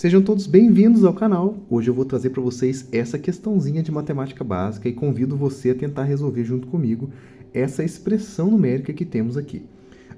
Sejam todos bem-vindos ao canal. Hoje eu vou trazer para vocês essa questãozinha de matemática básica e convido você a tentar resolver junto comigo essa expressão numérica que temos aqui.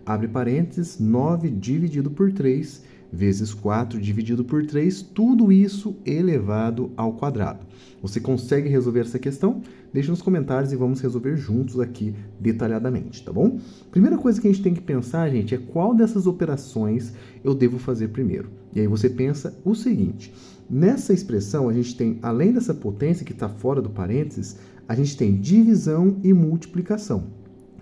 Abre parênteses, 9 dividido por 3 vezes 4 dividido por 3, tudo isso elevado ao quadrado. Você consegue resolver essa questão? Deixe nos comentários e vamos resolver juntos aqui detalhadamente, tá bom? Primeira coisa que a gente tem que pensar, gente, é qual dessas operações eu devo fazer primeiro. E aí você pensa o seguinte, nessa expressão a gente tem, além dessa potência que está fora do parênteses, a gente tem divisão e multiplicação.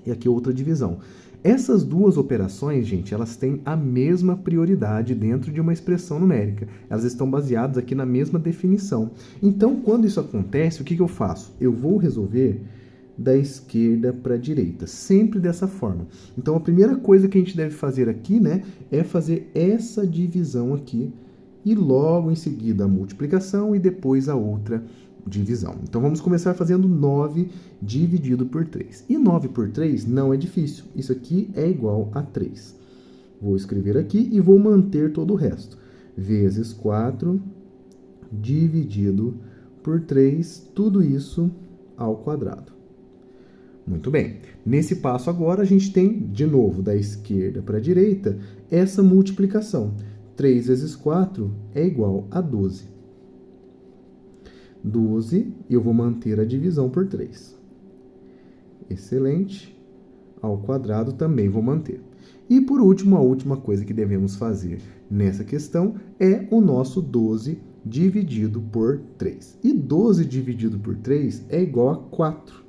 E aqui outra divisão. Essas duas operações, gente, elas têm a mesma prioridade dentro de uma expressão numérica. Elas estão baseadas aqui na mesma definição. Então, quando isso acontece, o que eu faço? Eu vou resolver da esquerda para a direita, sempre dessa forma. Então, a primeira coisa que a gente deve fazer aqui, né, é fazer essa divisão aqui e logo em seguida a multiplicação e depois a outra divisão. Então, vamos começar fazendo 9 dividido por 3. E 9 por 3 não é difícil. Isso aqui é igual a 3. Vou escrever aqui e vou manter todo o resto. Vezes 4 dividido por 3, tudo isso ao quadrado. Muito bem. Nesse passo agora, a gente tem, de novo, da esquerda para a direita, essa multiplicação. 3 vezes 4 é igual a 12. 12, e eu vou manter a divisão por 3. Excelente. Ao quadrado também vou manter. E por último, a última coisa que devemos fazer nessa questão é o nosso 12 dividido por 3. E 12 dividido por 3 é igual a 4.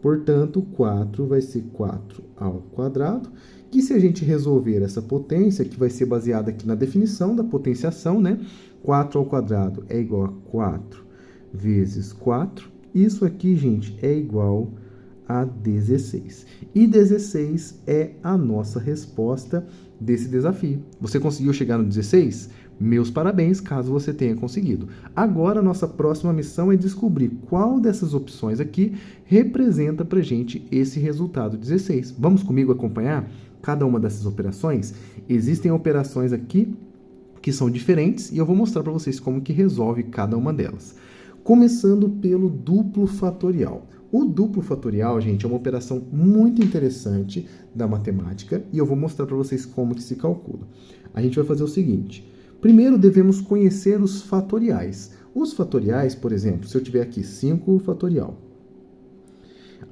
Portanto, 4 vai ser 4 ao quadrado. E se a gente resolver essa potência, que vai ser baseada aqui na definição da potenciação, né? 4 ao quadrado é igual a 4 vezes 4. Isso aqui, gente, é igual a 16. E 16 é a nossa resposta desse desafio. Você conseguiu chegar no 16? Meus parabéns, caso você tenha conseguido. Agora, a nossa próxima missão é descobrir qual dessas opções aqui representa para a gente esse resultado 16. Vamos comigo acompanhar cada uma dessas operações? Existem operações aqui que são diferentes e eu vou mostrar para vocês como que resolve cada uma delas. Começando pelo duplo fatorial. O duplo fatorial, gente, é uma operação muito interessante da matemática e eu vou mostrar para vocês como que se calcula. A gente vai fazer o seguinte. Primeiro, devemos conhecer os fatoriais. Os fatoriais, por exemplo, se eu tiver aqui 5 fatorial,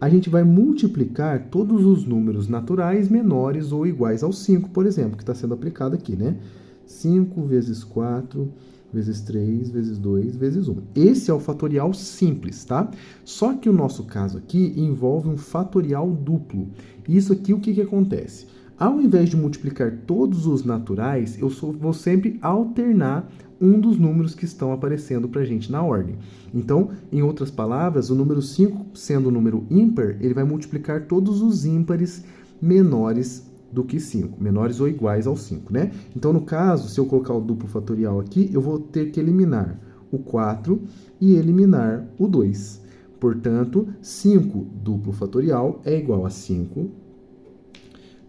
a gente vai multiplicar todos os números naturais menores ou iguais ao 5, por exemplo, que está sendo aplicado aqui, né? 5 vezes 4, vezes 3, vezes 2, vezes 1. Esse é o fatorial simples, tá? Só que o nosso caso aqui envolve um fatorial duplo. Isso aqui, o que acontece? Ao invés de multiplicar todos os naturais, eu vou sempre alternar um dos números que estão aparecendo para a gente na ordem. Então, em outras palavras, o número 5, sendo um número ímpar, ele vai multiplicar todos os ímpares menores do que 5, menores ou iguais ao 5, né? Então, no caso, se eu colocar o duplo fatorial aqui, eu vou ter que eliminar o 4 e eliminar o 2. Portanto, 5 duplo fatorial é igual a 5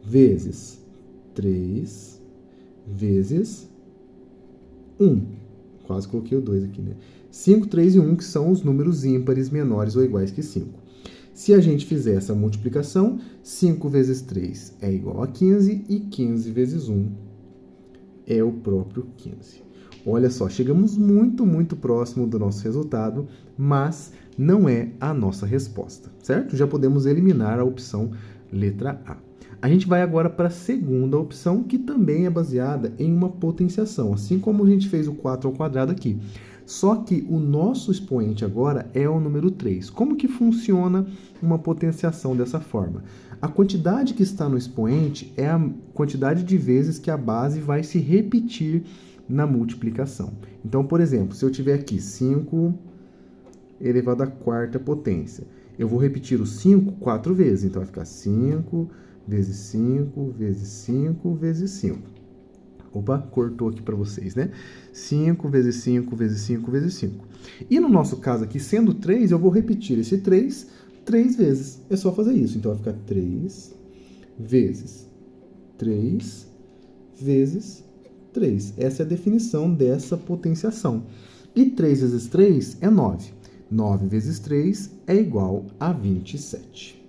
vezes 3 vezes 1. Quase coloquei o 2 aqui, né? 5, 3 e 1, que são os números ímpares menores ou iguais que 5. Se a gente fizer essa multiplicação, 5 vezes 3 é igual a 15 e 15 vezes 1 é o próprio 15. Olha só, chegamos muito próximo do nosso resultado, mas não é a nossa resposta, certo? Já podemos eliminar a opção letra A. A gente vai agora para a segunda opção, que também é baseada em uma potenciação, assim como a gente fez o 4 ao quadrado aqui. Só que o nosso expoente agora é o número 3. Como que funciona uma potenciação dessa forma? A quantidade que está no expoente é a quantidade de vezes que a base vai se repetir na multiplicação. Então, por exemplo, se eu tiver aqui 5 elevado à quarta potência, eu vou repetir o 5 4 vezes. Então, vai ficar 5 vezes 5 vezes 5 vezes 5. Opa, cortou aqui para vocês, né? 5 vezes 5 vezes 5 vezes 5. E no nosso caso aqui, sendo 3, eu vou repetir esse 3 vezes. É só fazer isso. Então, vai ficar 3 vezes 3 vezes 3. Essa é a definição dessa potenciação. E 3 vezes 3 é 9. 9 vezes 3 é igual a 27.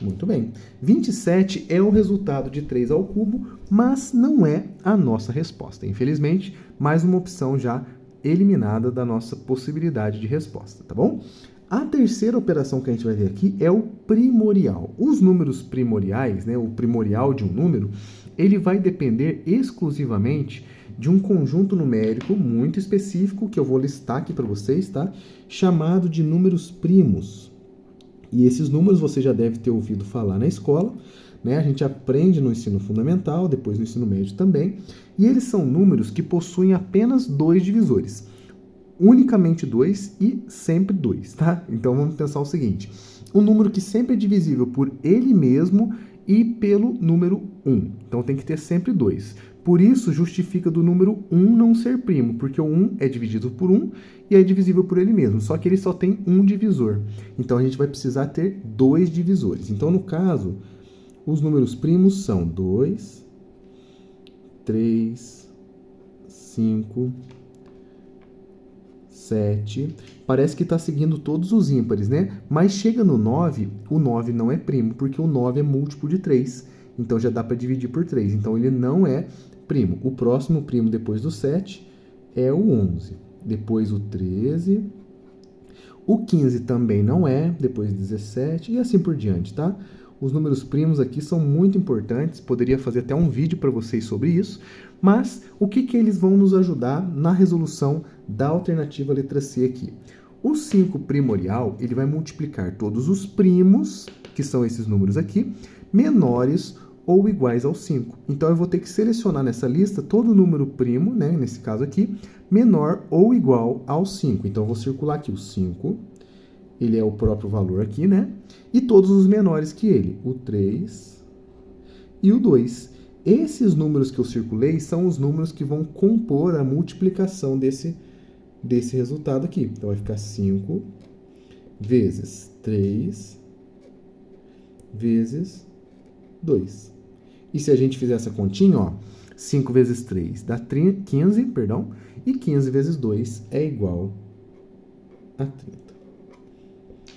Muito bem. 27 é o resultado de 3 ao cubo, mas não é a nossa resposta. Infelizmente, mais uma opção já eliminada da nossa possibilidade de resposta, tá bom? A terceira operação que a gente vai ver aqui é o primorial. Os números primoriais, né, o primorial de um número, ele vai depender exclusivamente de um conjunto numérico muito específico, que eu vou listar aqui para vocês, tá? Chamado de números primos. E esses números você já deve ter ouvido falar na escola, né? A gente aprende no ensino fundamental, depois no ensino médio também. E eles são números que possuem apenas 2 divisores. Unicamente 2 e sempre 2, tá? Então vamos pensar o seguinte. Um número que sempre é divisível por ele mesmo e pelo número 1. Então tem que ter sempre 2. Por isso, justifica do número 1 não ser primo, porque o 1 é dividido por 1 e é divisível por ele mesmo, só que ele só tem um divisor. Então, a gente vai precisar ter 2 divisores. Então, no caso, os números primos são 2, 3, 5, 7. Parece que está seguindo todos os ímpares, né? Mas chega no 9, o 9 não é primo, porque o 9 é múltiplo de 3. Então, já dá para dividir por 3. Então, ele não é primo. O próximo primo depois do 7 é o 11. Depois o 13. O 15 também não é. Depois 17 e assim por diante, tá? Os números primos aqui são muito importantes. Poderia fazer até um vídeo para vocês sobre isso. Mas o que eles vão nos ajudar na resolução da alternativa letra C aqui? O 5 primorial, ele vai multiplicar todos os primos, que são esses números aqui, menores ou iguais ao 5. Então, eu vou ter que selecionar nessa lista todo número primo, né, nesse caso aqui, menor ou igual ao 5. Então, eu vou circular aqui o 5, ele é o próprio valor aqui, né? E todos os menores que ele, o 3 e o 2. Esses números que eu circulei são os números que vão compor a multiplicação desse resultado aqui. Então, vai ficar 5 vezes 3 vezes 2. E se a gente fizer essa continha, ó, 5 vezes 3 dá 15, perdão, e 15 vezes 2 é igual a 30.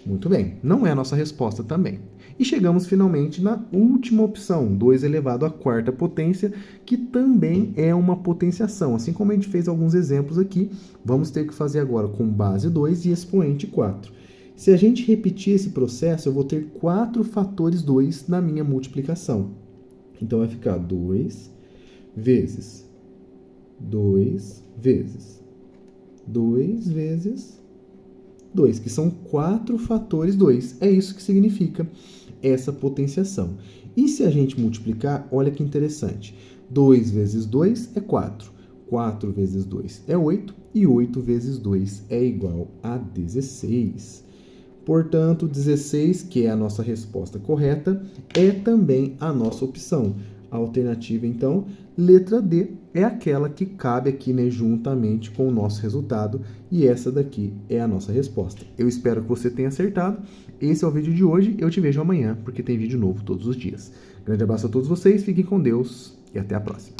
Muito bem, não é a nossa resposta também. E chegamos finalmente na última opção, 2 elevado à quarta potência, que também é uma potenciação. Assim como a gente fez alguns exemplos aqui, vamos ter que fazer agora com base 2 e expoente 4. Se a gente repetir esse processo, eu vou ter 4 fatores 2 na minha multiplicação. Então, vai ficar 2 vezes 2 vezes 2 vezes 2, que são 4 fatores 2. É isso que significa essa potenciação. E se a gente multiplicar, olha que interessante. 2 vezes 2 é 4. 4 vezes 2 é 8. E 8 vezes 2 é igual a 16. Portanto, 16, que é a nossa resposta correta, é também a nossa opção. A alternativa, então, letra D, é aquela que cabe aqui, né, juntamente com o nosso resultado, e essa daqui é a nossa resposta. Eu espero que você tenha acertado. Esse é o vídeo de hoje. Eu te vejo amanhã, porque tem vídeo novo todos os dias. Grande abraço a todos vocês, fiquem com Deus e até a próxima.